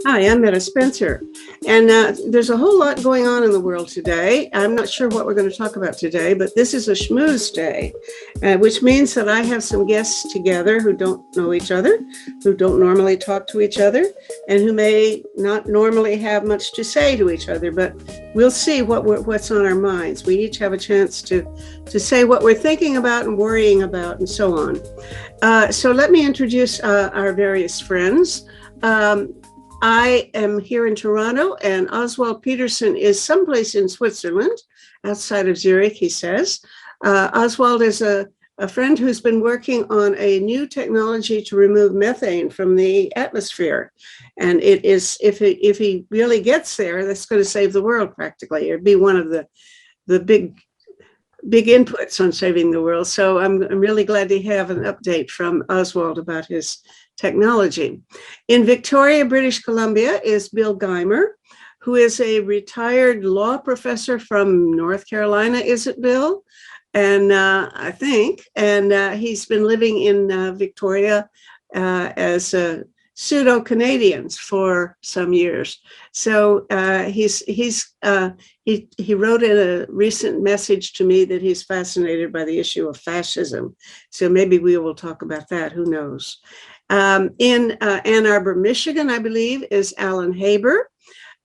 Hi, I'm Meta Spencer, and there's a whole lot going on in the world today. I'm not sure what we're going to talk about today, but this is a schmooze day, which means that I have some guests together who don't know each other, who don't normally talk to each other, and who may not normally have much to say to each other, but we'll see what's on our minds. We each have a chance to say what we're thinking about and worrying about and so on. So let me introduce our various friends. I am here in Toronto, and Oswald Peterson is someplace in Switzerland, outside of Zurich, he says. Oswald is a friend who's been working on a new technology to remove methane from the atmosphere. And it is, if he really gets there, that's going to save the world practically. It'd be one of the big inputs on saving the world. So I'm really glad to have an update from Oswald about his technology. In Victoria, British Columbia is Bill Geimer, who is a retired law professor from North Carolina, is it, Bill? And I think, and he's been living in Victoria as pseudo-Canadians for some years. So he wrote in a recent message to me that he's fascinated by the issue of fascism. So maybe we will talk about that, who knows. In Ann Arbor, Michigan, I believe, is Alan Haber.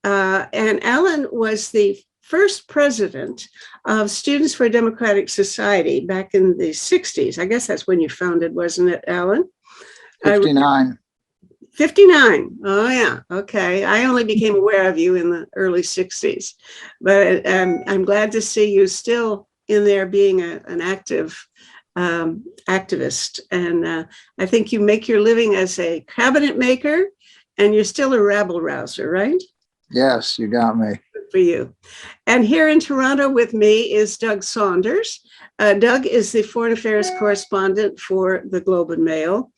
And Alan was the first president of Students for a Democratic Society back in the 60s. I guess that's when you founded, wasn't it, Alan? 59. 59. Oh, yeah. Okay. I only became aware of you in the early 60s. But I'm glad to see you still in there being an active activist. And I think you make your living as a cabinet maker, and you're still a rabble rouser, right? Yes, you got me. Good for you. And here in Toronto with me is Doug Saunders. Doug is the foreign affairs correspondent for the Globe and Mail.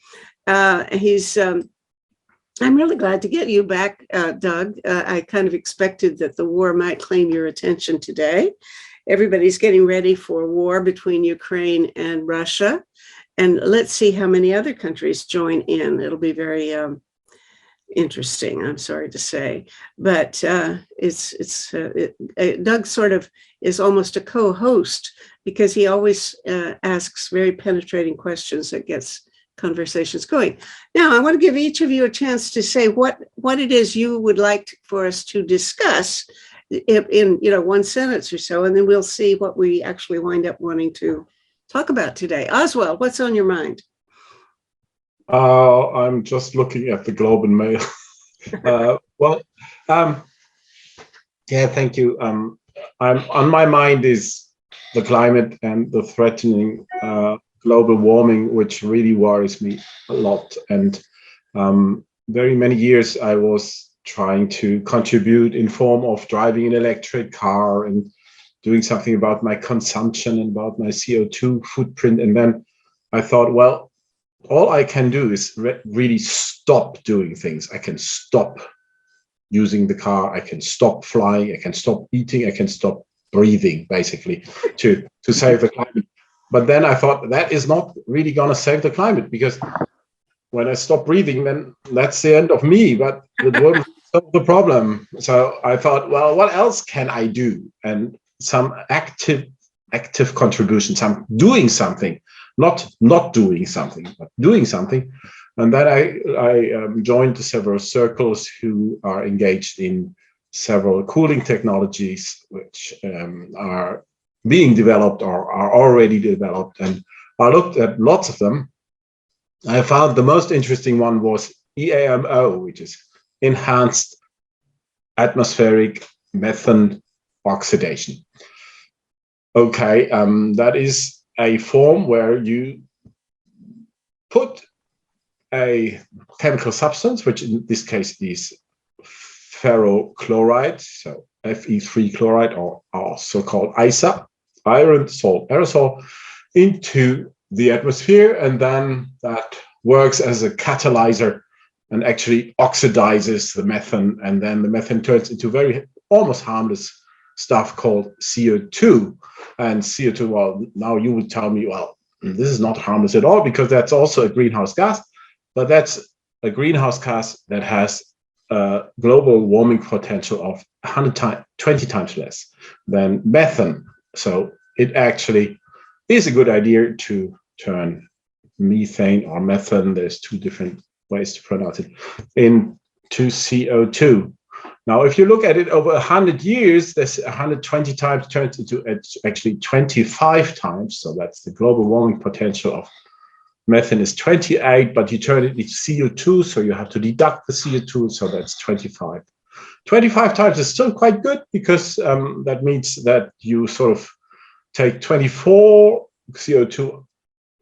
I'm really glad to get you back, Doug. I kind of expected that the war might claim your attention today. Everybody's getting ready for war between Ukraine and Russia. And let's see how many other countries join in. It'll be very interesting, I'm sorry to say. But Doug sort of is almost a co-host because he always asks very penetrating questions that gets conversations going. Now, I want to give each of you a chance to say what it is you would like for us to discuss in one sentence or so, and then we'll see what we actually wind up wanting to talk about today. Oswald, what's on your mind? I'm just looking at the Globe and Mail. Yeah, thank you. On my mind is the climate and the threatening global warming, which really worries me a lot. And very many years I was trying to contribute in form of driving an electric car and doing something about my consumption and about my CO2 footprint. And then I thought, well, all I can do is really stop doing things. I can stop using the car. I can stop flying. I can stop eating. I can stop breathing, basically, to save the climate. But then I thought that is not really going to save the climate, because when I stop breathing, then that's the end of me, but it won't solve the problem. So I thought, well, what else can I do? And some active contribution, some doing something, not doing something, but doing something. And then I joined several circles who are engaged in several cooling technologies, which are being developed or are already developed. And I looked at lots of them. I found the most interesting one was EAMO, which is enhanced atmospheric methane oxidation. Okay, that is a form where you put a chemical substance, which in this case is ferrochloride, so Fe3 chloride, or so-called ISA, iron salt aerosol, into the atmosphere, and then that works as a catalyzer and actually oxidizes the methane, and then the methane turns into very almost harmless stuff called CO2. And CO2, well, now you would tell me, well, this is not harmless at all, because that's also a greenhouse gas, but that's a greenhouse gas that has global warming potential of 20 times less than methane. So it actually is a good idea to turn methane or methane, there's two different ways to pronounce it, into CO2. Now, if you look at it over 100 years, there's 120 times turned into actually 25 times. So that's the global warming potential of methane is 28, but you turn it into CO2, so you have to deduct the CO2, so that's 25. 25 times is still quite good because that means that you sort of take 24 CO2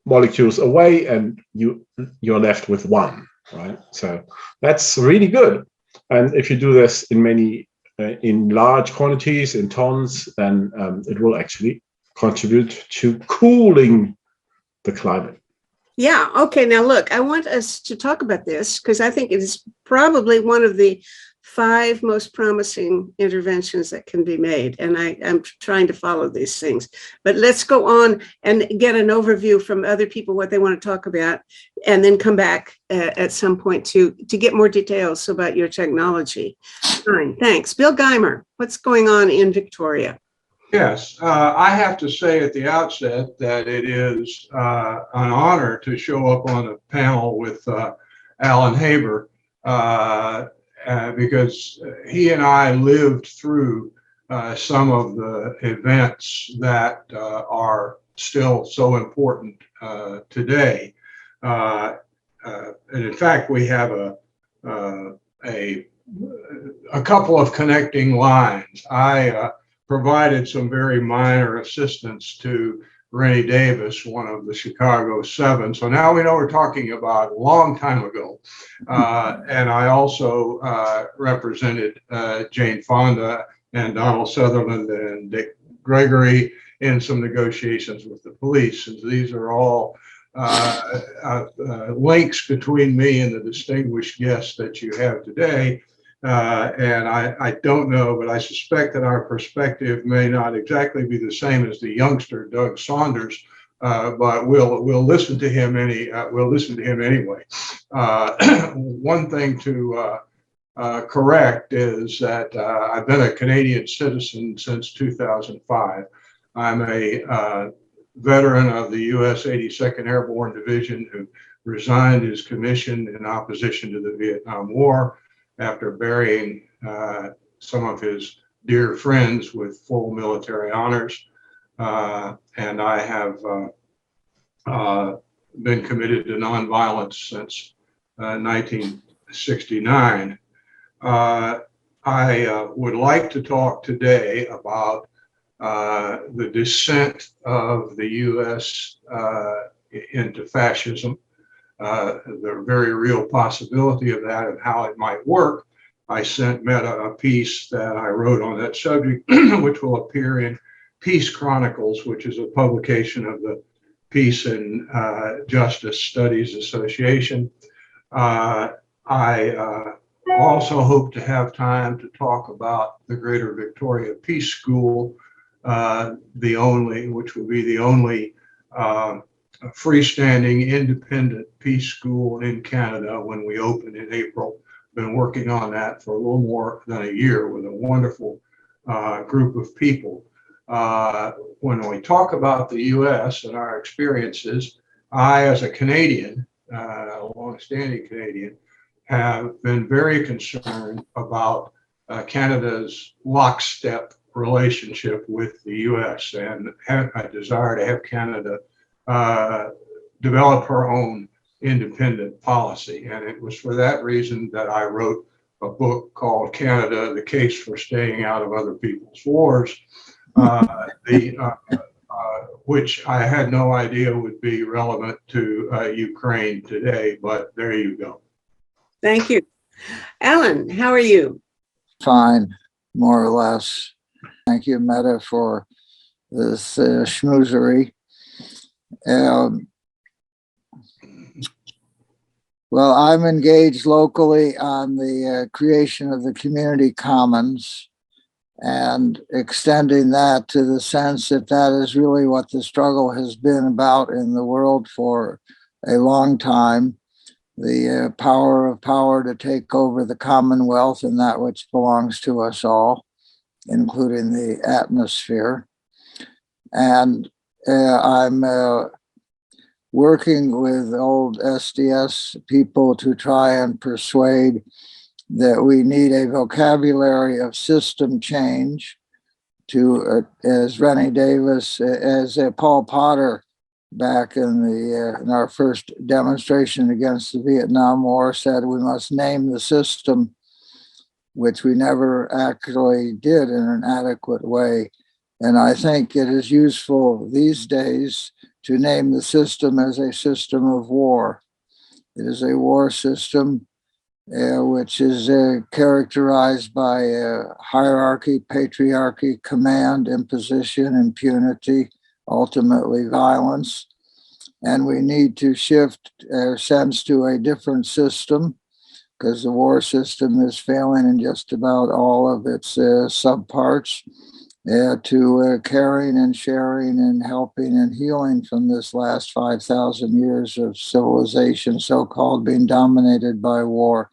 molecules away and you're left with one, right? So that's really good. And if you do this in large quantities, in tons, then it will actually contribute to cooling the climate. Yeah. Okay. Now, look, I want us to talk about this because I think it is probably one of the 5 most promising interventions that can be made. And I'm trying to follow these things. But let's go on and get an overview from other people, what they want to talk about, and then come back at some point to get more details about your technology. Fine. Thanks. Bill Geimer, what's going on in Victoria? Yes, I have to say at the outset that it is an honor to show up on a panel with Alan Haber because he and I lived through some of the events that are still so important today. And in fact, we have a couple of connecting lines. I provided some very minor assistance to Rennie Davis, one of the Chicago 7. So now we know we're talking about a long time ago. And I also represented Jane Fonda and Donald Sutherland and Dick Gregory in some negotiations with the police. And these are all links between me and the distinguished guests that you have today. And I don't know, but I suspect that our perspective may not exactly be the same as the youngster Doug Saunders, but we'll listen to him anyway. One thing to correct is that I've been a Canadian citizen since 2005. I'm a veteran of the U.S. 82nd Airborne Division who resigned his commission in opposition to the Vietnam War, after burying some of his dear friends with full military honors. And I have been committed to nonviolence since 1969. I would like to talk today about the descent of the U.S. Into fascism. The very real possibility of that and how it might work. I sent Meta a piece that I wrote on that subject, which will appear in Peace Chronicles, which is a publication of the Peace and Justice Studies Association. I also hope to have time to talk about the Greater Victoria Peace School, which will be the only a freestanding independent peace school in Canada when we open in April. Been working on that for a little more than a year with a wonderful group of people. When we talk about the US and our experiences, I, as a Canadian, a long-standing Canadian, have been very concerned about Canada's lockstep relationship with the US and have a desire to have Canada develop her own independent policy. And it was for that reason that I wrote a book called Canada, The Case for Staying Out of Other People's Wars, which I had no idea would be relevant to Ukraine today, but there you go. Thank you. Alan, how are you? Fine, more or less. Thank you, Meta, for this schmoozery. Well, I'm engaged locally on the creation of the community commons and extending that to the sense that that is really what the struggle has been about in the world for a long time. the power to take over the Commonwealth and that which belongs to us all, including the atmosphere. And I'm working with old SDS people to try and persuade that we need a vocabulary of system change to, as Rennie Davis, as Paul Potter back in our first demonstration against the Vietnam War said, we must name the system, which we never actually did in an adequate way. And I think it is useful these days to name the system as a system of war. It is a war system which is characterized by hierarchy, patriarchy, command, imposition, impunity, ultimately violence. And we need to shift our sense to a different system, because the war system is failing in just about all of its subparts, to caring and sharing and helping and healing from this last 5,000 years of civilization, so-called, being dominated by war.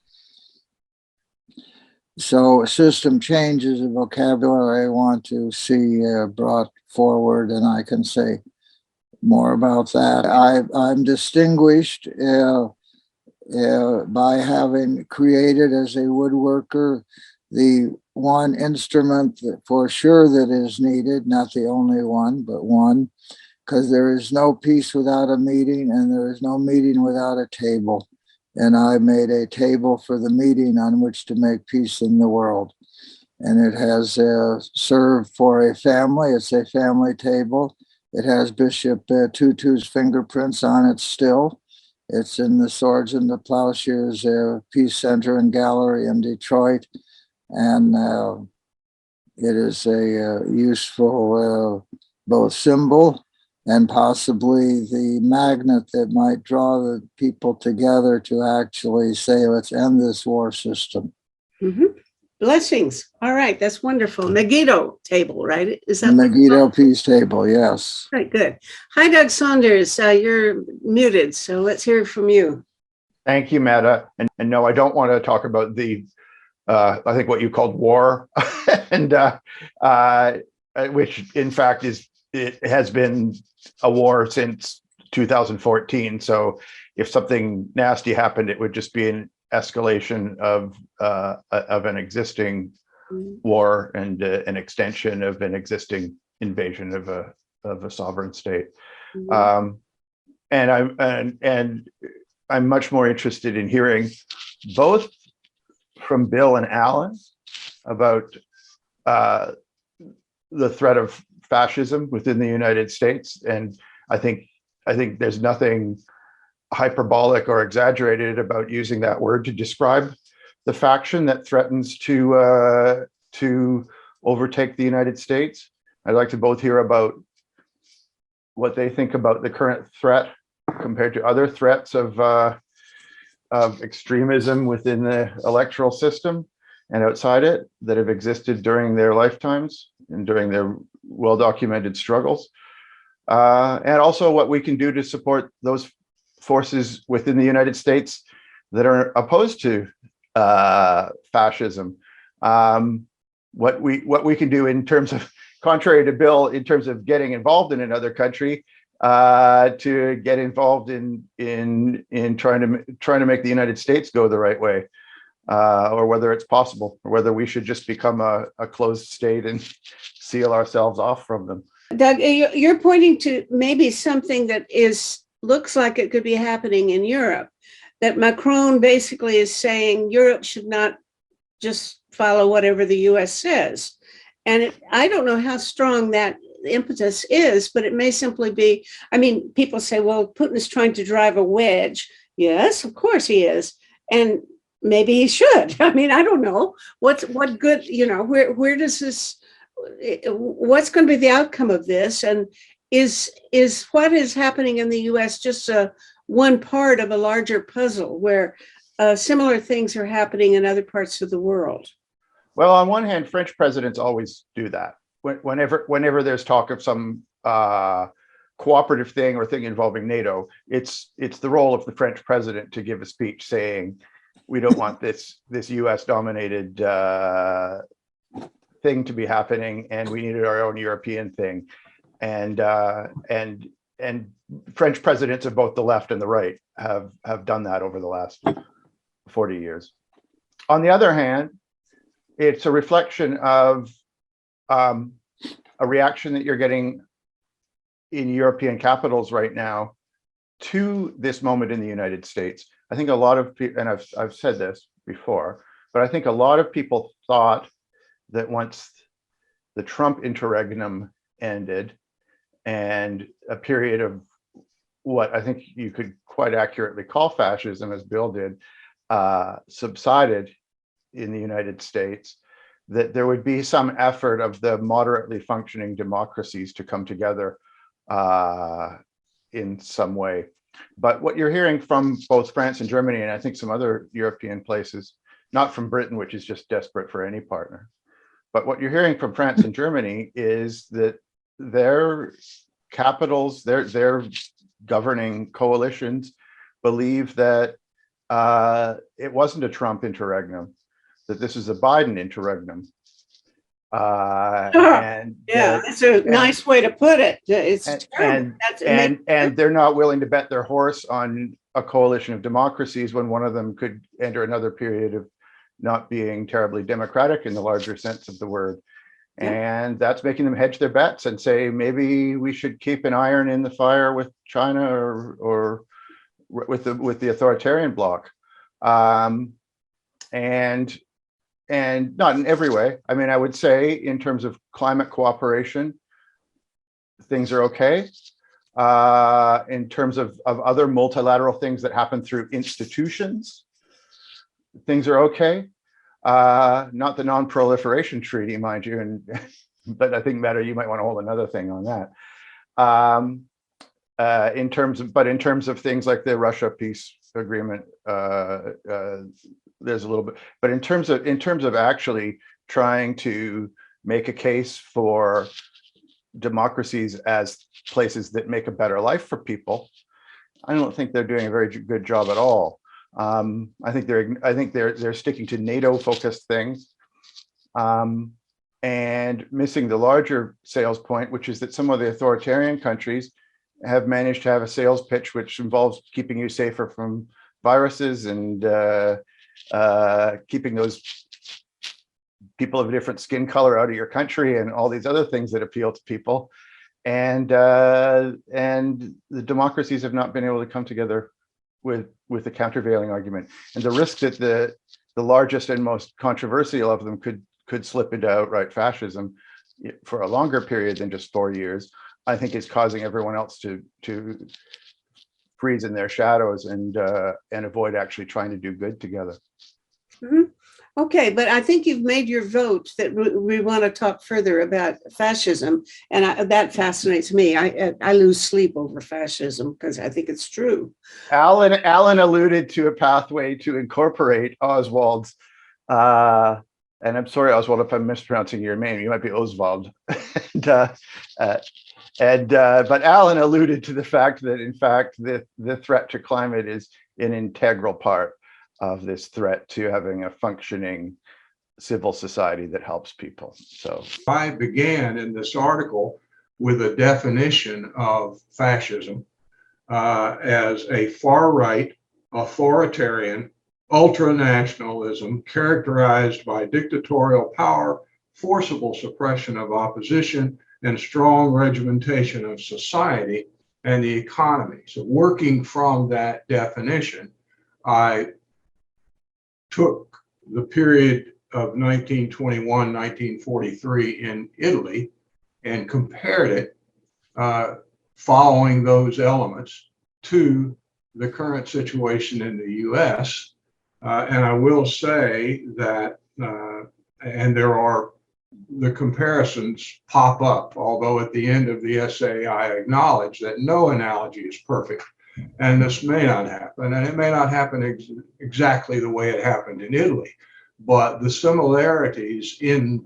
So system change is a vocabulary I want to see brought forward, and I can say more about that. I'm distinguished by having created as a woodworker the one instrument that for sure that is needed, not the only one, but one, because there is no peace without a meeting and there is no meeting without a table. And I made a table for the meeting on which to make peace in the world. And it has served for a family. It's a family table. It has Bishop Tutu's fingerprints on it still. It's in the Swords and the Plowshares Peace Center and Gallery in Detroit. And it is a useful both symbol and possibly the magnet that might draw the people together to actually say, let's end this war system. Mm-hmm. Blessings. All right, that's wonderful. Megiddo table, right? Is that the Megiddo Peace Table? Yes. Right, good. Hi, Doug Saunders. You're muted, so let's hear from you. Thank you, Meta. And no, I don't want to talk about the, I think what you called war, and which in fact it has been a war since 2014. So if something nasty happened, it would just be an escalation of an existing war and an extension of an existing invasion of a sovereign state. And I'm much more interested in hearing both from Bill and Alan about the threat of fascism within the United States. And I think there's nothing hyperbolic or exaggerated about using that word to describe the faction that threatens to overtake the United States. I'd like to both hear about what they think about the current threat compared to other threats of extremism within the electoral system and outside it that have existed during their lifetimes and during their well-documented struggles. And also what we can do to support those forces within the United States that are opposed to fascism. What we can do in terms of, contrary to Bill, in terms of getting involved in another country, to get involved in trying to make the United States go the right way, or whether it's possible, or whether we should just become a closed state and seal ourselves off from them. Doug, you're pointing to maybe something that looks like it could be happening in Europe, that Macron basically is saying Europe should not just follow whatever the US says. And I don't know how strong that impetus is, but it may simply be, I mean, people say, well, Putin is trying to drive a wedge. Yes, of course he is. And maybe he should. I mean, I don't know. What good, where does this, what's going to be the outcome of this? And is what is happening in the US just one part of a larger puzzle where similar things are happening in other parts of the world? Well, on one hand, French presidents always do that. Whenever there's talk of some cooperative thing or thing involving NATO. It's the role of the French president to give a speech saying, we don't want this US dominated thing to be happening, and we needed our own European thing. And French presidents of both the left and the right have done that over the last 40 years. On the other hand, it's a reflection of a reaction that you're getting in European capitals right now to this moment in the United States. I think a lot of people, and I've said this before, but I think a lot of people thought that once the Trump interregnum ended and a period of what I think you could quite accurately call fascism, as Bill did, subsided in the United States, that there would be some effort of the moderately functioning democracies to come together in some way. But what you're hearing from both France and Germany, and I think some other European places, not from Britain, which is just desperate for any partner, but what you're hearing from France and Germany is that their capitals, their governing coalitions believe that it wasn't a Trump interregnum, that this is a Biden interregnum. That's a nice way to put it. It's and they're not willing to bet their horse on a coalition of democracies when one of them could enter another period of not being terribly democratic in the larger sense of the word. And that's making them hedge their bets and say, maybe we should keep an iron in the fire with China or with the authoritarian bloc. And not in every way. I mean, I would say in terms of climate cooperation, things are okay. In terms of other multilateral things that happen through institutions, things are okay. Not the non-proliferation treaty, mind you, but I think, Meta, you might want to hold another thing on that. In terms of things like the Russia peace agreement, there's a little bit, but in terms of actually trying to make a case for democracies as places that make a better life for people, I don't think they're doing a very good job at all. I think they're sticking to NATO focused things, and missing the larger sales point, which is that some of the authoritarian countries have managed to have a sales pitch which involves keeping you safer from viruses and keeping those people of a different skin color out of your country and all these other things that appeal to people. And the democracies have not been able to come together with the countervailing argument. And the risk that the largest and most controversial of them could slip into outright fascism for a longer period than just 4 years, I think is causing everyone else to freeze in their shadows and avoid actually trying to do good together. Mm-hmm. Okay, but I think you've made your vote that we want to talk further about fascism, and that fascinates me. I lose sleep over fascism because I think it's true. Alan alluded to a pathway to incorporate Oswald's, and I'm sorry, Oswald, if I'm mispronouncing your name. You might be Oswald. But Alan alluded to the fact that, in fact, the threat to climate is an integral part of this threat to having a functioning civil society that helps people. So I began in this article with a definition of fascism as a far-right, authoritarian, ultranationalism characterized by dictatorial power, forcible suppression of opposition, and strong regimentation of society and the economy. So working from that definition, I took the period of 1921, 1943 in Italy and compared it following those elements to the current situation in the US. And I will say that, and the comparisons pop up, although at the end of the essay, I acknowledge that no analogy is perfect. And this may not happen, and it may not happen exactly the way it happened in Italy, but the similarities in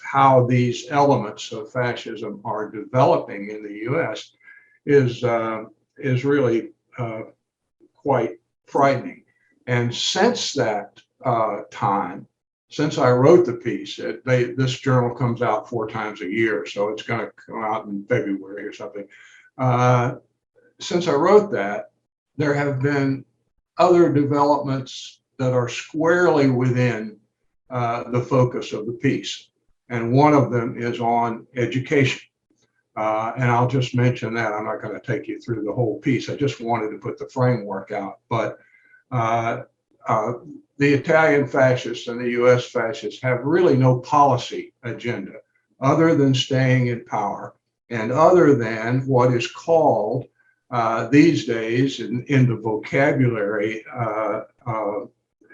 how these elements of fascism are developing in the U.S. is really quite frightening. And since that time, since I wrote the piece, this journal comes out 4 times a year, so it's going to come out in February or something. Since I wrote that, there have been other developments that are squarely within the focus of the piece. And one of them is on education. And I'll just mention that. I'm not going to take you through the whole piece. I just wanted to put the framework out. But the Italian fascists and the US fascists have really no policy agenda other than staying in power and other than what is called these days in the vocabulary,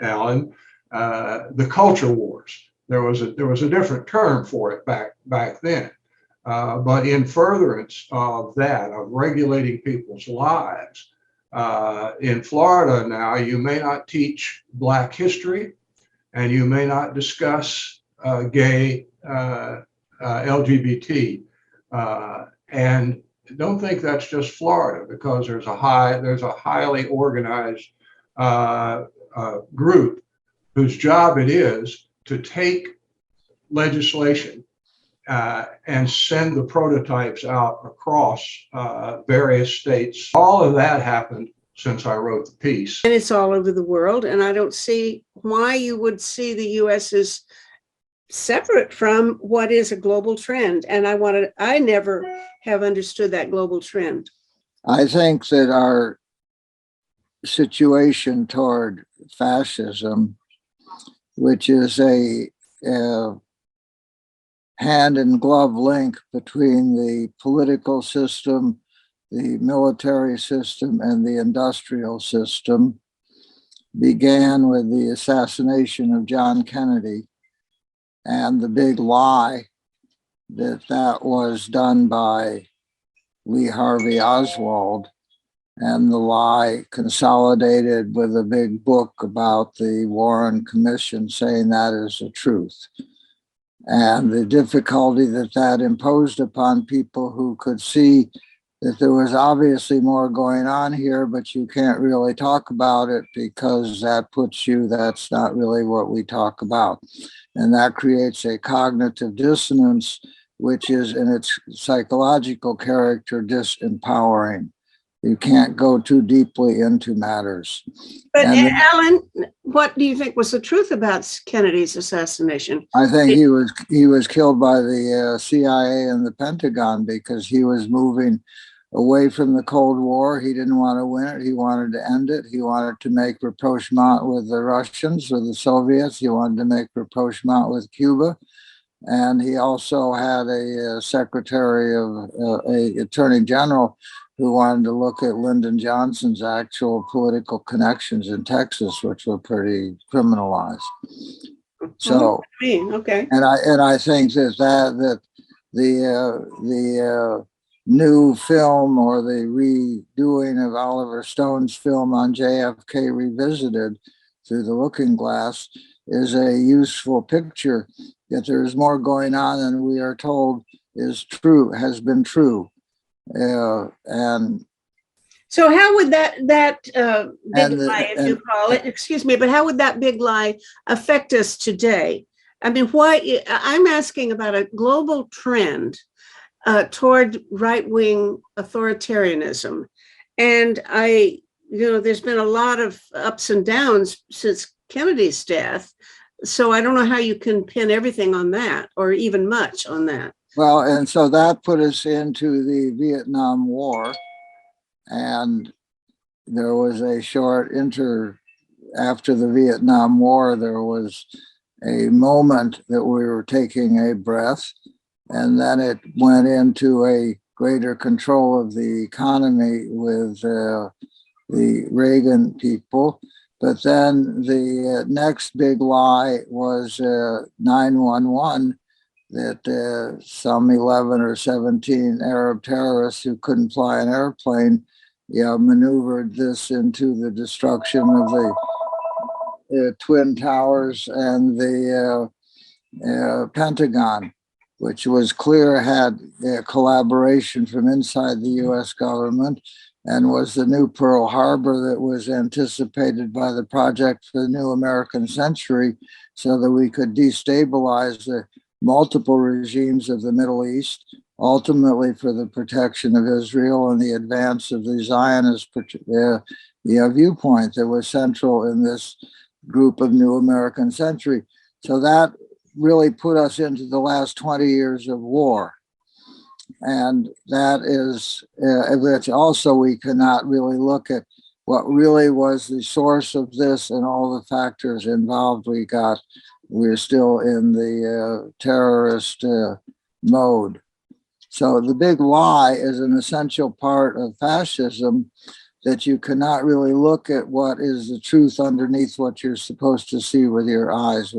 Alan, the culture wars. There was a different term for it back then. But in furtherance of that, of regulating people's lives, in Florida now, you may not teach Black history, and you may not discuss gay LGBT. And don't think that's just Florida, because there's a highly organized group whose job it is to take legislation and send the prototypes out across various states. All of that happened since I wrote the piece. And it's all over the world. And I don't see why you would see the US as separate from what is a global trend. And I never have understood that global trend. I think that our situation toward fascism, which is a hand in glove link between the political system, the military system, and the industrial system, began with the assassination of John Kennedy and the big lie that was done by Lee Harvey Oswald, and the lie consolidated with a big book about the Warren Commission saying that is the truth. And the difficulty that imposed upon people who could see that there was obviously more going on here, but you can't really talk about it because that's not really what we talk about. And that creates a cognitive dissonance, which is in its psychological character disempowering. You can't go too deeply into matters. But Alan, what do you think was the truth about Kennedy's assassination? I think he was killed by the CIA and the Pentagon because he was moving away from the Cold War. He didn't want to win it. He wanted to end it. He wanted to make rapprochement with the Russians, with the Soviets. He wanted to make rapprochement with Cuba. And he also had a secretary of a attorney general who wanted to look at Lyndon Johnson's actual political connections in Texas, which were pretty criminalized. So, okay. and I think that the new film, or the redoing of Oliver Stone's film on JFK Revisited through the Looking Glass, is a useful picture that there is more going on than we are told is true, has been true. And so how would that big lie, if you call it, excuse me, but how would that big lie affect us today? I mean, why? I'm asking about a global trend toward right-wing authoritarianism. And there's been a lot of ups and downs since Kennedy's death. So I don't know how you can pin everything on that, or even much on that. Well, and so that put us into the Vietnam War. And there was a short after the Vietnam War, there was a moment that we were taking a breath, and then it went into a greater control of the economy with the Reagan people. But then the next big lie was 9/11, that some 11 or 17 Arab terrorists who couldn't fly an airplane maneuvered this into the destruction of the Twin Towers and the Pentagon, which was clear had collaboration from inside the US government and was the new Pearl Harbor that was anticipated by the Project for the New American Century, so that we could destabilize the multiple regimes of the Middle East, ultimately for the protection of Israel and the advance of the Zionist viewpoint that was central in this group of New American Century. So that really put us into the last 20 years of war. And that is, which also we cannot really look at what really was the source of this and all the factors involved. We're still in the terrorist mode. So the big lie is an essential part of fascism, that you cannot really look at what is the truth underneath what you're supposed to see with your eyes.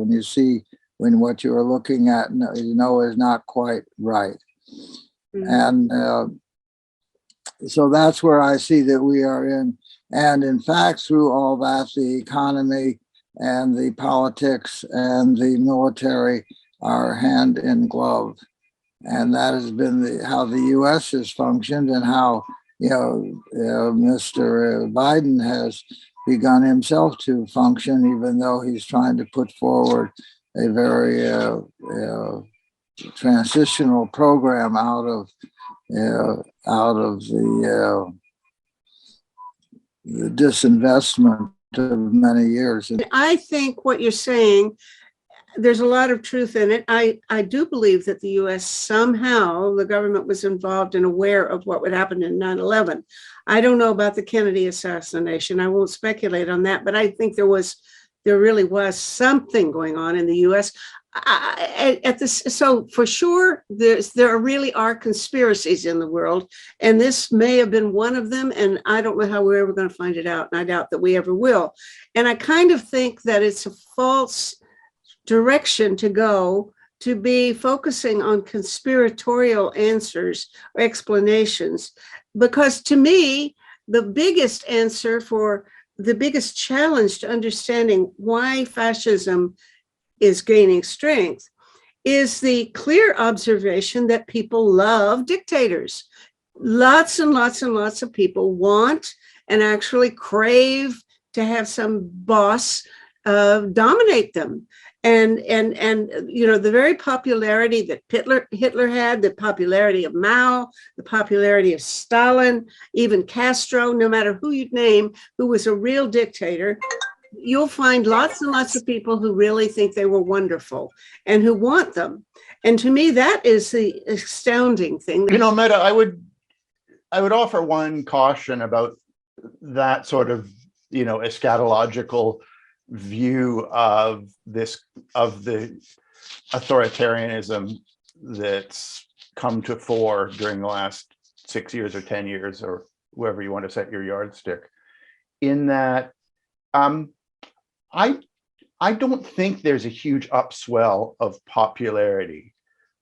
When what you are looking at, is not quite right. And so that's where I see that we are in. And in fact, through all that, the economy and the politics and the military are hand in glove. And that has been how the U.S. has functioned, and how Mr. Biden has begun himself to function, even though he's trying to put forward a very transitional program out of the disinvestment of many years. I think what you're saying, there's a lot of truth in it. I do believe that the US somehow, the government was involved and aware of what would happen in 9/11. I don't know about the Kennedy assassination. I won't speculate on that, but I think there really was something going on in the US. So for sure, there really are conspiracies in the world, and this may have been one of them, and I don't know how we're ever going to find it out, and I doubt that we ever will. And I kind of think that it's a false direction to go, to be focusing on conspiratorial answers or explanations, because to me, the biggest answer for the biggest challenge to understanding why fascism is gaining strength is the clear observation that people love dictators. Lots and lots and lots of people want and actually crave to have some boss dominate them. And the very popularity that Hitler had, the popularity of Mao, the popularity of Stalin, even Castro, no matter who you'd name, who was a real dictator, you'll find lots and lots of people who really think they were wonderful and who want them. And to me, that is the astounding thing. Meta, I would offer one caution about that sort of, eschatological view of the authoritarianism that's come to fore during the last 6 years or 10 years, or wherever you want to set your yardstick, in that I don't think there's a huge upswell of popularity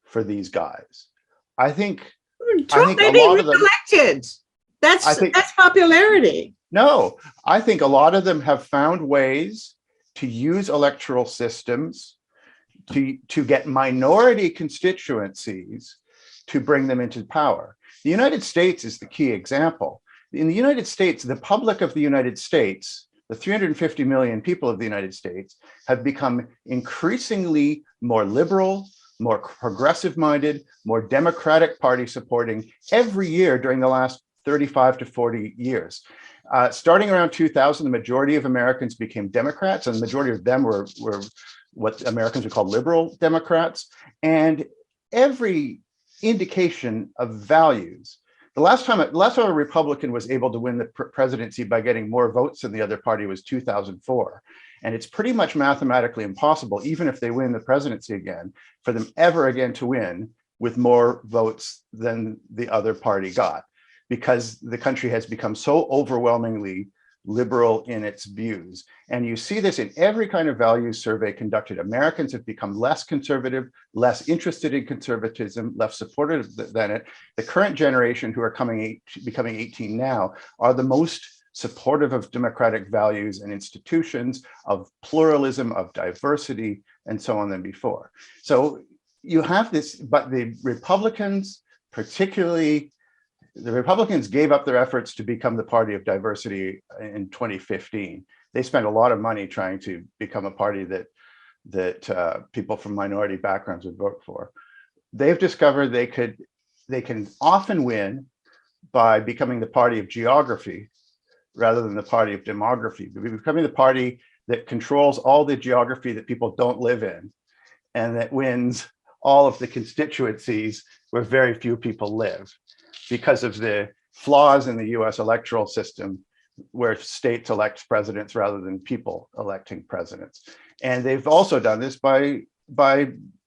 for these guys. I think Trump may be reelected. That's popularity. No, I think a lot of them have found ways to use electoral systems to get minority constituencies to bring them into power. The United States is the key example. In the United States, the public of the United States, the 350 million people of the United States, have become increasingly more liberal, more progressive-minded, more Democratic Party supporting every year during the last 35 to 40 years. Starting around 2000, the majority of Americans became Democrats, and the majority of them were what Americans would call liberal Democrats. And every indication of values, the last time a Republican was able to win the presidency by getting more votes than the other party was 2004. And it's pretty much mathematically impossible, even if they win the presidency again, for them ever again to win with more votes than the other party got, because the country has become so overwhelmingly liberal in its views. And you see this in every kind of values survey conducted. Americans have become less conservative, less interested in conservatism, less supportive than it. The current generation, who are becoming 18 now, are the most supportive of democratic values and institutions, of pluralism, of diversity, and so on than before. So you have this, but the Republicans, particularly, the Republicans gave up their efforts to become the party of diversity in 2015. They spent a lot of money trying to become a party that people from minority backgrounds would vote for. They've discovered they can often win by becoming the party of geography rather than the party of demography, becoming the party that controls all the geography that people don't live in, and that wins all of the constituencies where very few people live, because of the flaws in the US electoral system, where states elect presidents rather than people electing presidents. And they've also done this by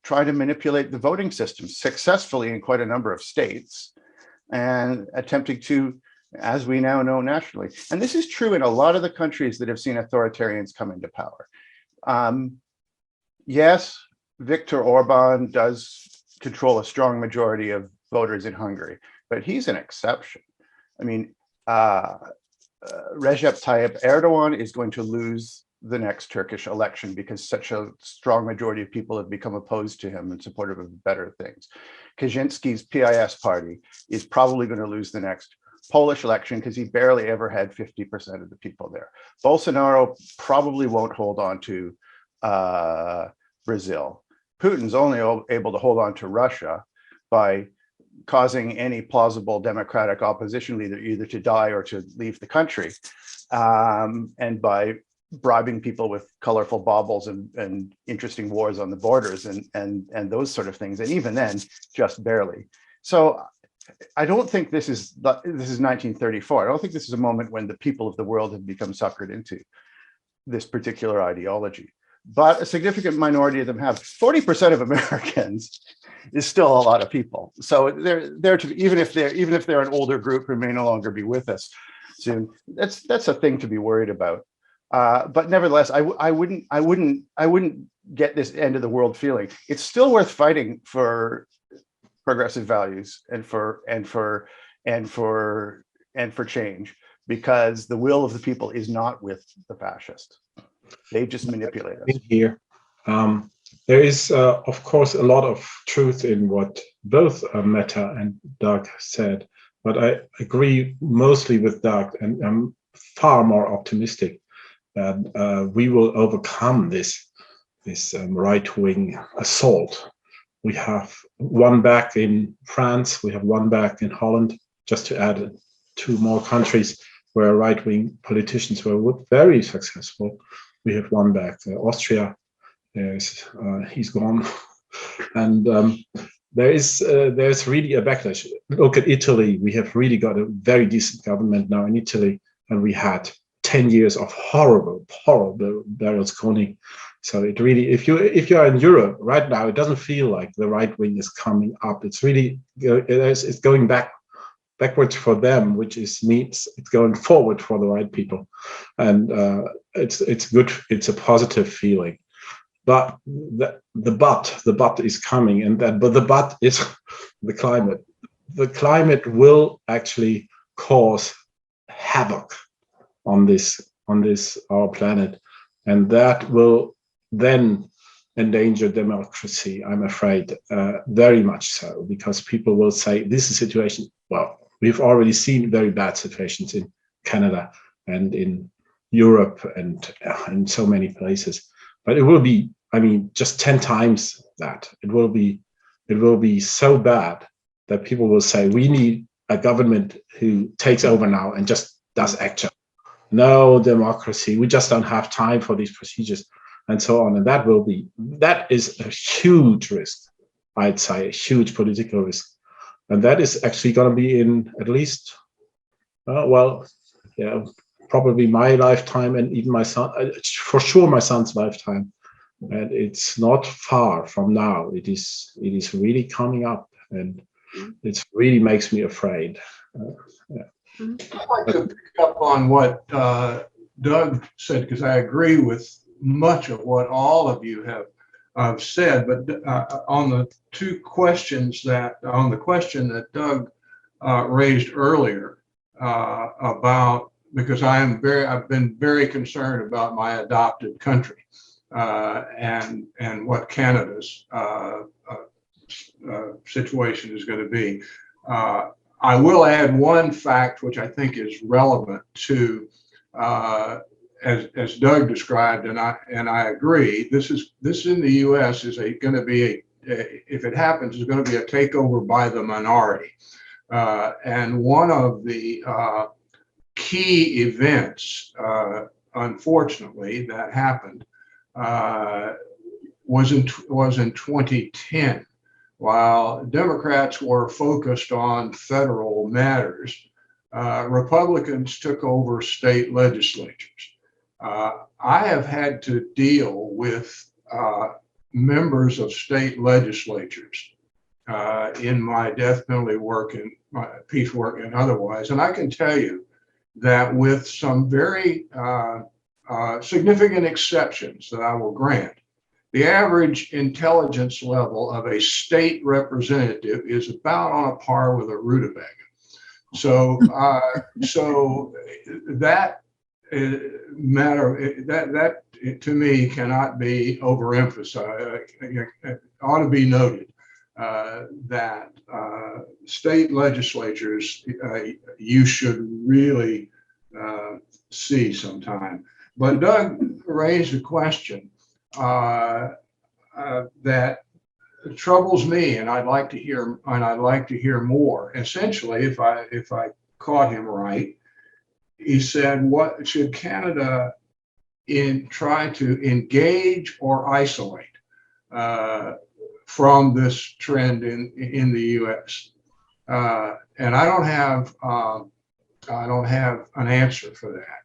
trying to manipulate the voting system successfully in quite a number of states, and attempting to, as we now know, nationally. And this is true in a lot of the countries that have seen authoritarians come into power. Yes, Viktor Orban does control a strong majority of voters in Hungary, but he's an exception. I mean, Recep Tayyip Erdogan is going to lose the next Turkish election because such a strong majority of people have become opposed to him and supportive of better things. Kaczynski's PIS party is probably going to lose the next Polish election because he barely ever had 50% of the people there. Bolsonaro probably won't hold on to Brazil. Putin's only able to hold on to Russia by causing any plausible democratic opposition leader either to die or to leave the country, and by bribing people with colorful baubles and interesting wars on the borders and those sort of things, and even then, just barely. So I don't think this is 1934. I don't think this is a moment when the people of the world have become suckered into this particular ideology. But a significant minority of them have. 40% of Americans is still a lot of people. So they're to, even if they're an older group who may no longer be with us soon, that's a thing to be worried about. But nevertheless, I wouldn't get this end of the world feeling. It's still worth fighting for progressive values and for change, because the will of the people is not with the fascists. They just manipulate us. Here, there is, of course, a lot of truth in what both Meta and Doug said, but I agree mostly with Doug, and I'm far more optimistic that we will overcome this right-wing assault. We have one back in France, we have one back in Holland, just to add 2 more countries where right-wing politicians were very successful. We have one back, Austria. He's gone, and there's really a backlash. Look at Italy. We have really got a very decent government now in Italy, and we had 10 years of horrible Berlusconi. So it really, if you are in Europe right now, it doesn't feel like the right wing is coming up. It's really it's going backwards for them, which means it's going forward for the right people, and it's good. It's a positive feeling, but the but is coming, but the but is the climate. The climate will actually cause havoc on this our planet, and that will then endanger democracy, I'm afraid, very much so, because people will say this is a situation. Well, we've already seen very bad situations in Canada and in Europe and in so many places. But it will be, I mean, just 10 times that. It will be so bad that people will say, we need a government who takes over now and just does action. No democracy. We just don't have time for these procedures and so on. And that is a huge risk, I'd say, a huge political risk. And that is actually going to be in at least, probably my lifetime, and even my son, for sure my son's lifetime. And it's not far from now. It is really coming up, and it really makes me afraid. I'd like to pick up on what Doug said, because I agree with much of what all of you have said, but on the question that Doug raised earlier about because I've been very concerned about my adopted country and what Canada's situation is going to be. I will add one fact which I think is relevant to, as Doug described, and I agree. This in the U.S. is going to be if it happens, is going to be a takeover by the minority. And one of the key events, unfortunately, that happened was in 2010. While Democrats were focused on federal matters, Republicans took over state legislatures. I have had to deal with members of state legislatures in my death penalty work and my peace work and otherwise. And I can tell you that with some very significant exceptions that I will grant, the average intelligence level of a state representative is about on a par with a rutabaga. So, so that matter that to me cannot be overemphasized. It ought to be noted that state legislatures you should really see sometime. But Doug raised a question that troubles me, and I'd like to hear more. Essentially, if I caught him right, he said, "What should Canada try to engage or isolate from this trend in the U.S.?" And I don't have an answer for that.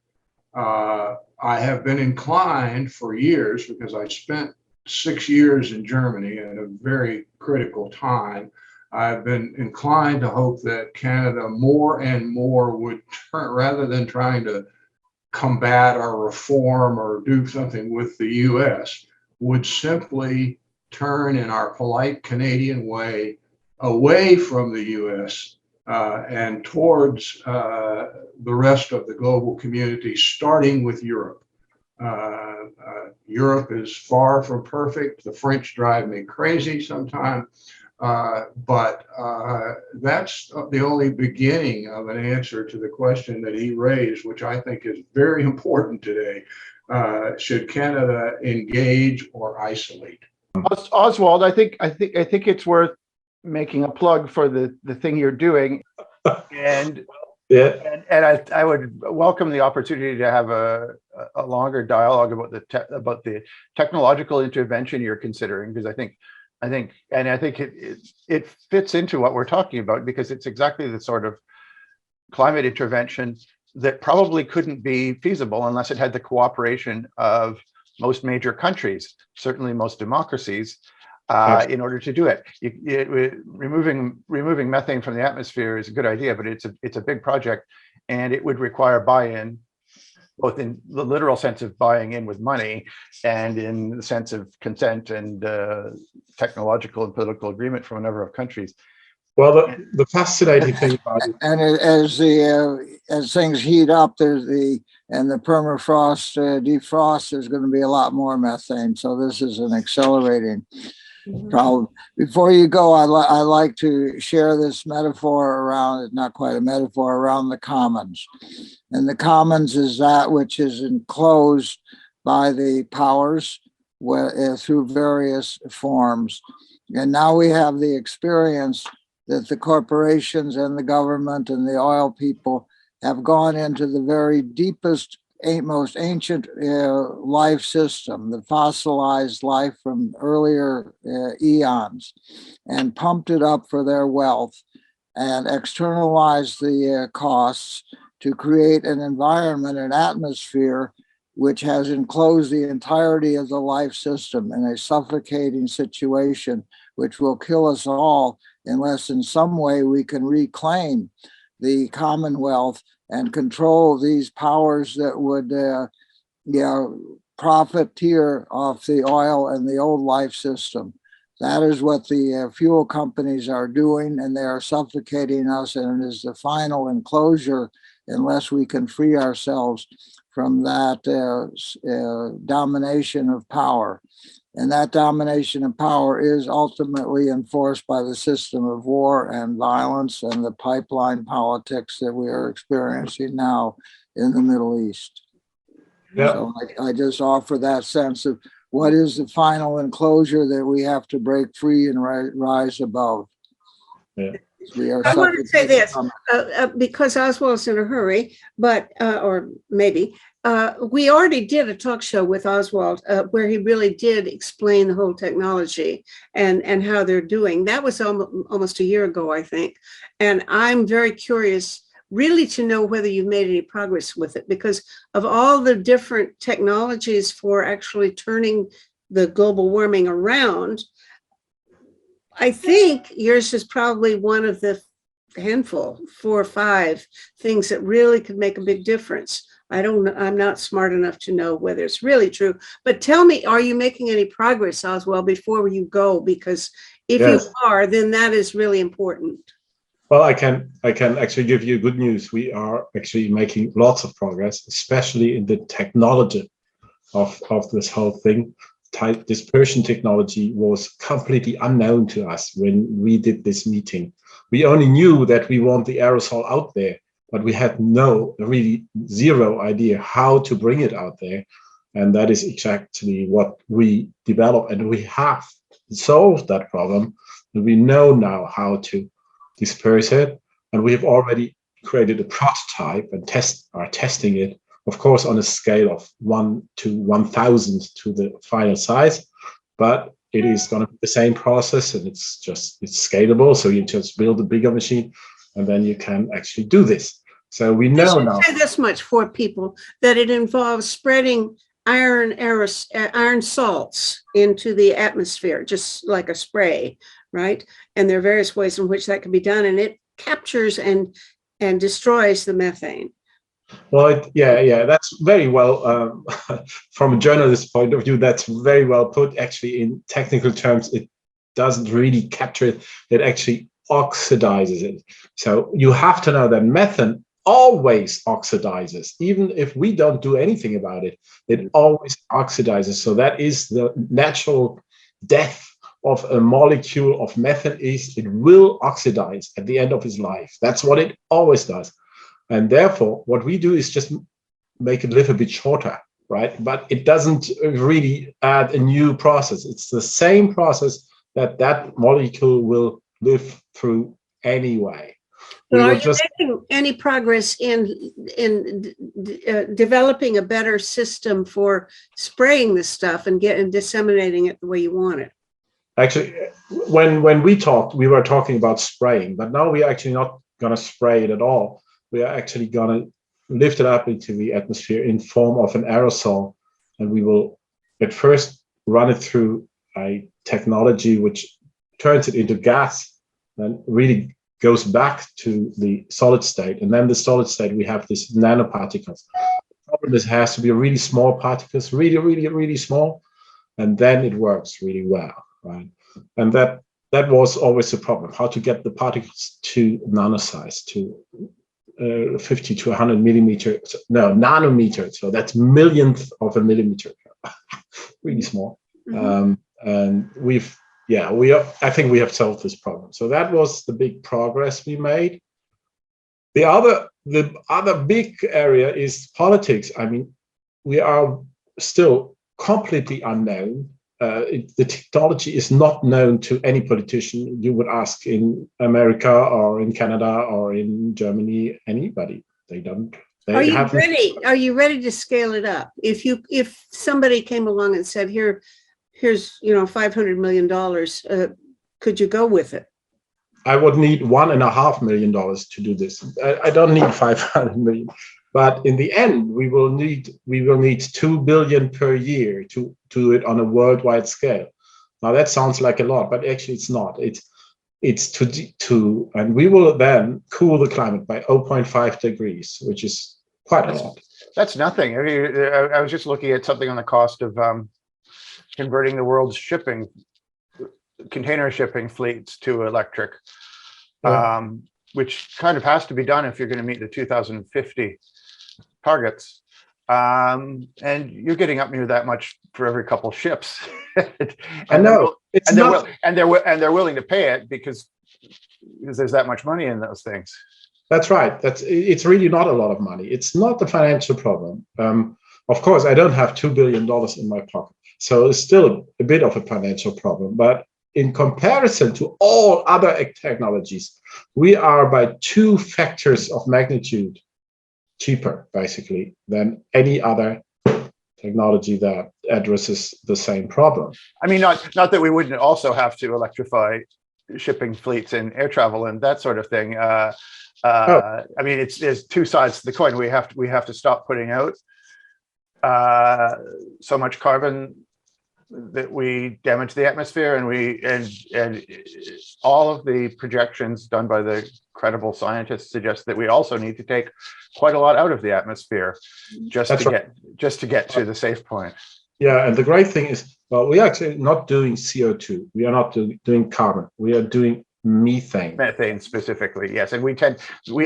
I have been inclined for years, because I spent 6 years in Germany at a very critical time. I've been inclined to hope that Canada more and more would turn, rather than trying to combat or reform or do something with the US, would simply turn in our polite Canadian way away from the US and towards the rest of the global community, starting with Europe. Europe is far from perfect. The French drive me crazy sometimes, but that's the only beginning of an answer to the question that he raised, which I think is very important today. Should Canada engage or isolate? Oswald, I think it's worth making a plug for the thing you're doing, and Yeah. and I would welcome the opportunity to have a longer dialogue about the technological intervention you're considering, because I think it fits into what we're talking about, because it's exactly the sort of climate intervention that probably couldn't be feasible unless it had the cooperation of most major countries, certainly most democracies, in order to do it. Removing methane from the atmosphere is a good idea, but it's a big project, and it would require buy-in, both in the literal sense of buying in with money and in the sense of consent and technological and political agreement from a number of countries. Well, the fascinating thing about it, And as things heat up, the permafrost defrost, there's going to be a lot more methane. So this is an accelerating problem. Before you go, I like to share this metaphor around, it's not quite a metaphor, around the commons. And the commons is that which is enclosed by the powers through various forms. And now we have the experience that the corporations and the government and the oil people have gone into the very deepest, most ancient life system, the fossilized life from earlier eons, and pumped it up for their wealth and externalized the costs to create an environment, an atmosphere, which has enclosed the entirety of the life system in a suffocating situation, which will kill us all unless in some way we can reclaim the commonwealth and control these powers that would profiteer off the oil and the old life system. That is what the fuel companies are doing, and they are suffocating us, and it is the final enclosure unless we can free ourselves from that domination of power. And that domination of power is ultimately enforced by the system of war and violence and the pipeline politics that we are experiencing now in the Middle East. Yeah. So I just offer that sense of what is the final enclosure that we have to break free and rise above. Yeah. We are I want to say this from because Oswald's in a hurry, but or maybe we already did a talk show with Oswald where he really did explain the whole technology and how they're doing. That was almost a year ago, I think, and I'm very curious really to know whether you've made any progress with it, because of all the different technologies for actually turning the global warming around. I think yours is probably one of the handful, 4 or 5 things that really could make a big difference. I'm not smart enough to know whether it's really true, but tell me, are you making any progress, Oswald, before you go? Because if Yes. you are, then that is really important. Well, I can actually give you good news. We are actually making lots of progress, especially in the technology of this whole thing. Dispersion technology was completely unknown to us when we did this meeting. We only knew that we want the aerosol out there, but we had really zero idea how to bring it out there. And that is exactly what we developed. And we have solved that problem. And we know now how to disperse it. And we have already created a prototype and are testing it, of course, on a scale of 1 to 1,000 to the final size. But it is going to be the same process, and it's scalable. So you just build a bigger machine, and then you can actually do this. So we know now. Say this much for people, that it involves spreading iron salts into the atmosphere, just like a spray, right? And there are various ways in which that can be done, and it captures and destroys the methane. Well, yeah, that's very well, from a journalist's point of view, that's very well put. Actually, in technical terms, it doesn't really capture it. It actually oxidizes it. So you have to know that methane always oxidizes. Even if we don't do anything about it, it always oxidizes. So that is the natural death of a molecule of methane, is it will oxidize at the end of its life. That's what it always does. And therefore, what we do is just make it live a bit shorter, right? But it doesn't really add a new process. It's the same process that molecule will live through anyway. But are you making any progress in developing a better system for spraying this stuff and disseminating it the way you want it? Actually, when we talked, we were talking about spraying, but now we are actually not going to spray it at all. We are actually going to lift it up into the atmosphere in form of an aerosol, and we will at first run it through a technology which turns it into gas and really goes back to the solid state. And then the solid state, we have these nanoparticles. The problem is it has to be really small particles, really, really, really small, and then it works really well, right? And that was always the problem, how to get the particles to nanosize, to 50 to 100 millimeters, no, nanometers. So that's millionth of a millimeter, really small. Mm-hmm. And I think we have solved this problem. So that was the big progress we made. The other big area is politics. I mean, we are still completely unknown. The technology is not known to any politician you would ask in America or in Canada or in Germany, anybody. They don't. Are you ready to scale it up? If somebody came along and said, here's $500 million, could you go with it? I would need $1.5 million to do this. I don't need 500 million. But in the end, we will need 2 billion per year to do it on a worldwide scale. Now that sounds like a lot, but actually it's not. It's to and we will then cool the climate by 0.5 degrees, which is quite a lot. That's nothing. I mean, I was just looking at something on the cost of converting the world's container shipping fleets to electric. Yeah. which kind of has to be done if you're going to meet the 2050 targets. And you're getting up near that much for every couple ships. I know it's not, and they're willing to pay it because there's that much money in those things. that's right. It's really not a lot of money. It's not the financial problem. Of course, I don't have $2 billion in my pocket, so it's still a bit of a financial problem. But in comparison to all other technologies, we are by 2 factors of magnitude cheaper, basically, than any other technology that addresses the same problem. I mean, not that we wouldn't also have to electrify shipping fleets and air travel and that sort of thing. I mean, there's 2 sides to the coin. We have to stop putting out so much carbon that we damage the atmosphere, and all of the projections done by the credible scientists suggest that we also need to take quite a lot out of the atmosphere just to get to the safe point. Yeah, and the great thing is, well, we are actually not doing CO2. We are not doing carbon. We are doing methane. Methane specifically, yes. And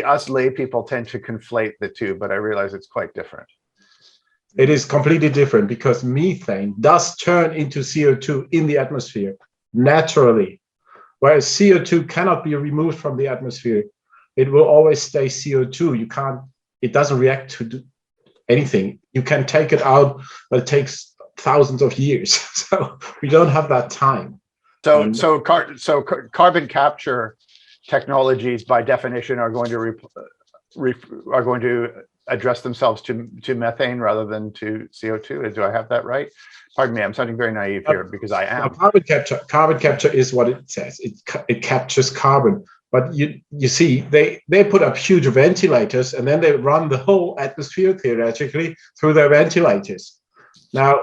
us lay people tend to conflate the two, but I realize it's quite different. It is completely different because methane does turn into CO2 in the atmosphere naturally, whereas CO2 cannot be removed from the atmosphere. It will always stay CO2. It doesn't react to anything. You can take it out, but it takes thousands of years. So we don't have that time. So carbon capture technologies, by definition, are going to address themselves to methane rather than to CO2. Do I have that right? Pardon me, I'm sounding very naive here because I am. Carbon capture is what it says. It captures carbon. But you see, they put up huge ventilators and then they run the whole atmosphere theoretically through their ventilators. Now,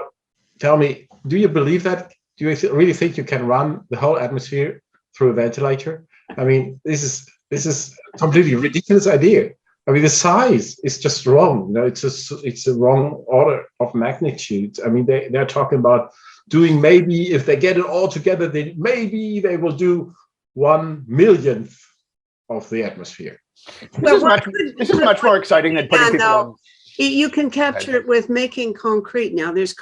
tell me, do you believe that? Do you really think you can run the whole atmosphere through a ventilator? I mean, this is a completely ridiculous idea. I mean, the size is just wrong. You know, it's a wrong order of magnitude. I mean, they're talking about doing, maybe if they get it all together, then maybe they will do 1/1,000,000th of the atmosphere. This is much more exciting than putting people on. You can capture it with making concrete now. There's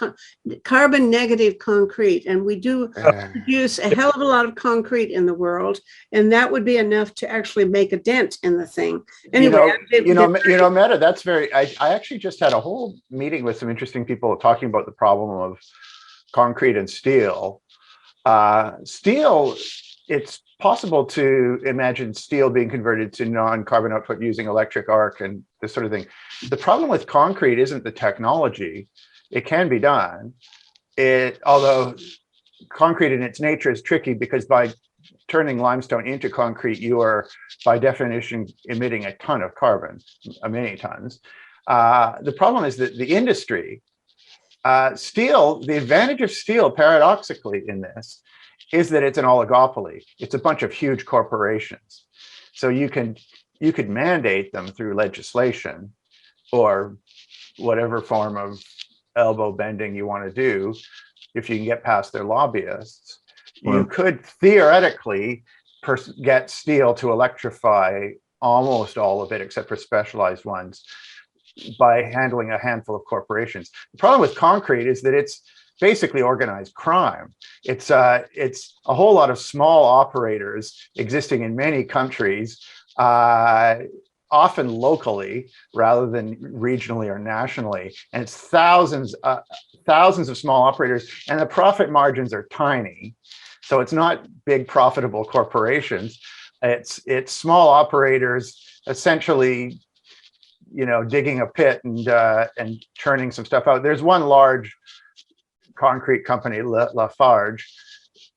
carbon negative concrete, and we do produce a hell of a lot of concrete in the world, and that would be enough to actually make a dent in the thing. Anyway, Meta, that's very, I actually just had a whole meeting with some interesting people talking about the problem of concrete and steel. Steel, it's possible to imagine steel being converted to non-carbon output using electric arc and this sort of thing. The problem with concrete isn't the technology. It can be done. Although concrete in its nature is tricky, because by turning limestone into concrete, you are by definition emitting a ton of carbon, many tons. The problem is that the industry, steel, the advantage of steel paradoxically in this is that it's an oligopoly. It's a bunch of huge corporations. So you could mandate them through legislation or whatever form of elbow bending you want to do. If you can get past their lobbyists, you could theoretically get steel to electrify almost all of it, except for specialized ones, by handling a handful of corporations. The problem with concrete is that it's basically organized crime. It's a whole lot of small operators existing in many countries, often locally rather than regionally or nationally. And it's thousands of small operators, and the profit margins are tiny. So it's not big profitable corporations. It's small operators essentially, digging a pit and churning some stuff out. There's one large concrete company, Lafarge,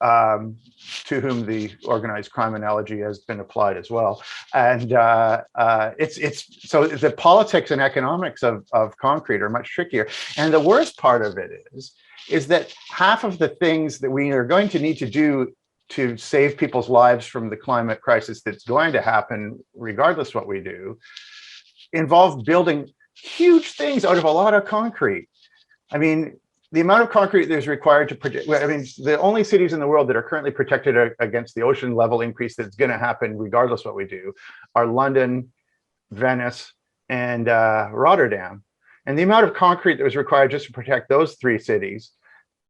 to whom the organized crime analogy has been applied as well. And it's so the politics and economics of concrete are much trickier. And the worst part of it is that half of the things that we are going to need to do to save people's lives from the climate crisis that's going to happen, regardless what we do, involve building huge things out of a lot of concrete. I mean, the amount of concrete that is required to protect, I mean, the only cities in the world that are currently protected against the ocean level increase that's going to happen regardless what we do are London, Venice, and Rotterdam. And the amount of concrete that was required just to protect those three cities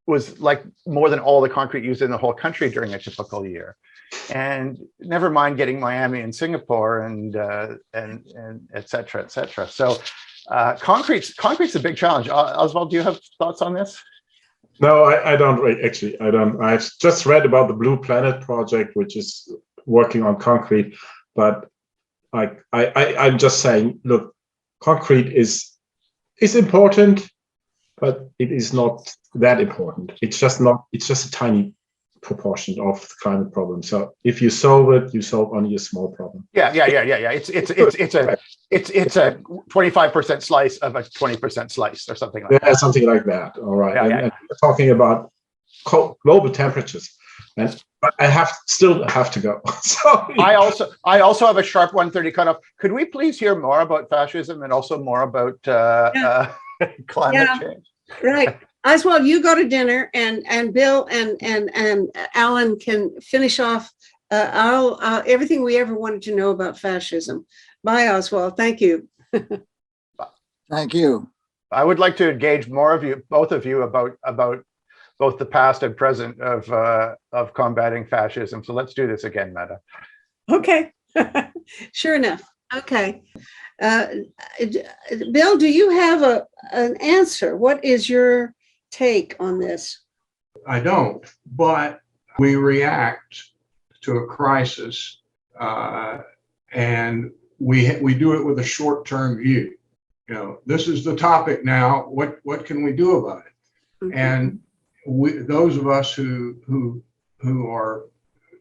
was like more than all the concrete used in the whole country during a typical year. And never mind getting Miami and Singapore and et cetera, et cetera. So concrete's a big challenge. Oswald, do you have thoughts on this? No, I don't actually. I don't. I've just read about the Blue Planet project, which is working on concrete. But I'm just saying, look, concrete is important, but it is not that important. It's just a tiny proportion of the climate problem. So if you solve it, you solve only a small problem. Yeah. It's a 25% slice of a 20% slice or something like that. Something like that. All right. Yeah, and we're talking about global temperatures, but I still have to go. Sorry. I also have a sharp 1:30 cutoff. Could we please hear more about fascism and also more about climate change? Right. Oswald, you go to dinner, and Bill and Alan can finish off everything we ever wanted to know about fascism. Bye, Oswald. Thank you. Thank you. I would like to engage more of you, both of you, about both the past and present of combating fascism. So let's do this again, Meta. Okay. Sure enough. Okay. Bill, do you have an answer? What is your take on this? I don't, but we react to a crisis, and we do it with a short-term view. You know, this is the topic now. What can we do about it? Mm-hmm. And those of us who are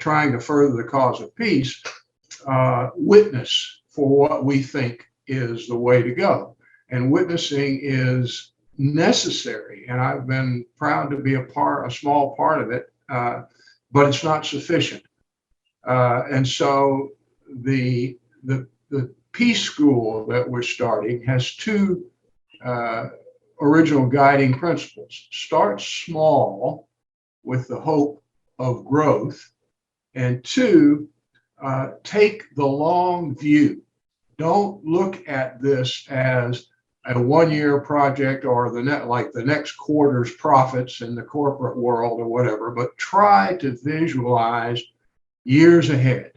trying to further the cause of peace witness for what we think is the way to go. And witnessing is necessary, and I've been proud to be a small part of it, but it's not sufficient. And so the Peace School that we're starting has two original guiding principles. Start small with the hope of growth, and two, take the long view. Don't look at this as a one-year project or the next quarter's profits in the corporate world or whatever, but try to visualize years ahead,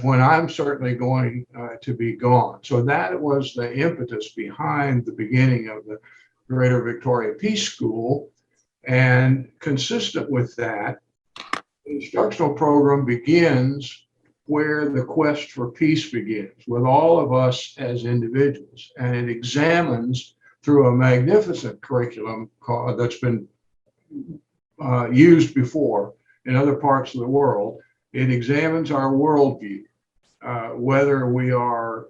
when I'm certainly going to be gone. So that was the impetus behind the beginning of the Greater Victoria Peace School. And consistent with that, the instructional program begins where the quest for peace begins, with all of us as individuals. And it examines through a magnificent curriculum that's been used before in other parts of the world. It examines our worldview, whether we know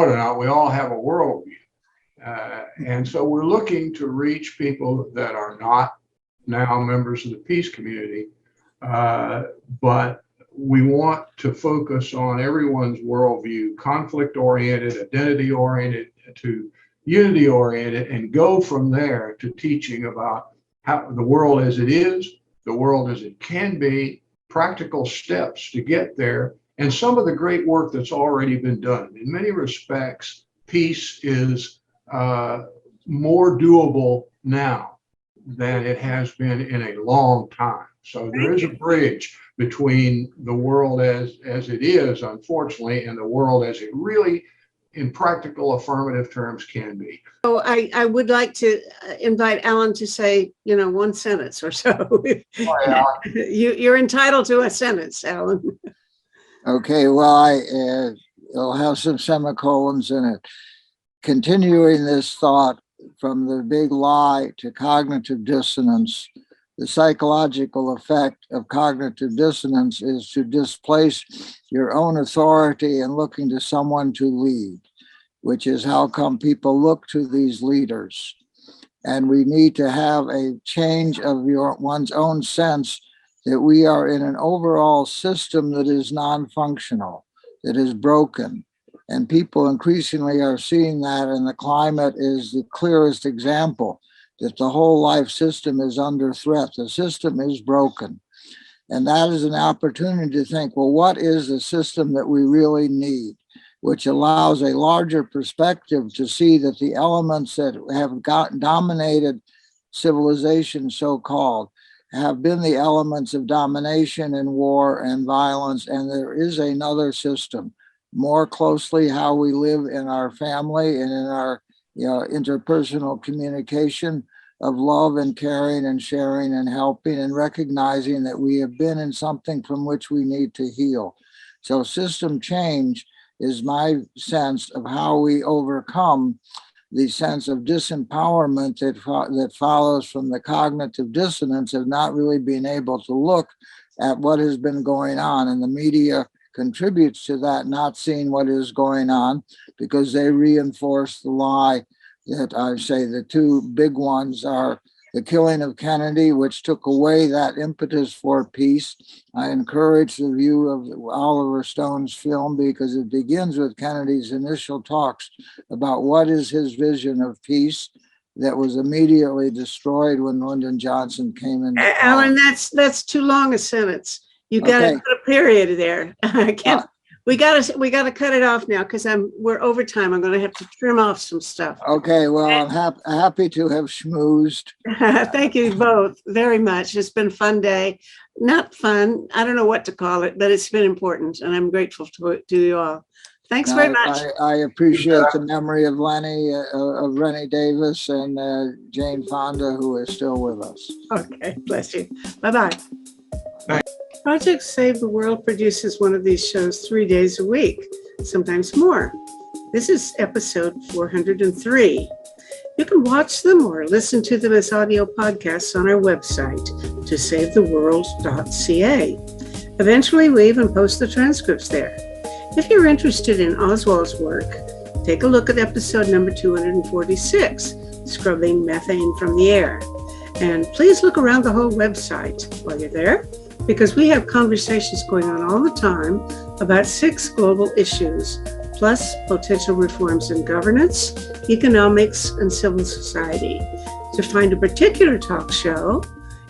it or not. We all have a worldview, and so we're looking to reach people that are not now members of the peace community, but we want to focus on everyone's worldview, conflict-oriented, identity-oriented, to unity-oriented, and go from there to teaching about how the world as it is, the world as it can be, practical steps to get there, and some of the great work that's already been done. In many respects, peace is more doable now than it has been in a long time. So there is a bridge between the world as it is, unfortunately, and the world as it really, in practical affirmative terms, can be. So I would like to invite Alan to say, one sentence or so. You're entitled to a sentence, Alan. Okay, well, it'll have some semicolons in it. Continuing this thought from the big lie to cognitive dissonance, the psychological effect of cognitive dissonance is to displace your own authority and looking to someone to lead, which is how come people look to these leaders. And we need to have a change of one's own sense that we are in an overall system that is non-functional, that is broken, And people increasingly are seeing that, and the climate is the clearest example that the whole life system is under threat. The system is broken. And that is an opportunity to think, well, what is the system that we really need? Which allows a larger perspective to see that the elements that have dominated civilization, so-called, have been the elements of domination and war and violence. And there is another system, more closely how we live in our family and in our interpersonal communication of love and caring and sharing and helping and recognizing that we have been in something from which we need to heal. So system change is my sense of how we overcome the sense of disempowerment that follows from the cognitive dissonance of not really being able to look at what has been going on. And the media contributes to that, not seeing what is going on, because they reinforce the lie that I say the two big ones are the killing of Kennedy, which took away that impetus for peace. I encourage the view of Oliver Stone's film because it begins with Kennedy's initial talks about what is his vision of peace that was immediately destroyed when Lyndon Johnson came in. Alan, that's too long a sentence. You got to put a period there. I can't. We got to cut it off now because we're over time. I'm going to have to trim off some stuff. Okay, well, I'm happy to have schmoozed. Thank you both very much. It's been a fun day. Not fun. I don't know what to call it, but it's been important, and I'm grateful to you all. Thanks very much. I appreciate the memory of Rennie Davis and Jane Fonda, who is still with us. Okay, bless you. Bye-bye. Thanks. Project Save the World produces one of these shows 3 days a week, sometimes more. This is episode 403. You can watch them or listen to them as audio podcasts on our website, tosavetheworld.ca. Eventually, we even post the transcripts there. If you're interested in Oswald's work, take a look at episode number 246, Scrubbing Methane from the Air. And please look around the whole website while you're there, because we have conversations going on all the time about 6 global issues, plus potential reforms in governance, economics, and civil society. To find a particular talk show,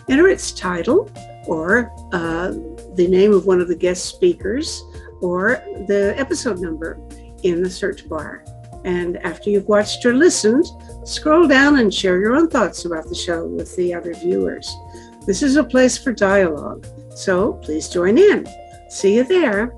enter its title or the name of one of the guest speakers or the episode number in the search bar. And after you've watched or listened, scroll down and share your own thoughts about the show with the other viewers. This is a place for dialogue, so please join in. See you there.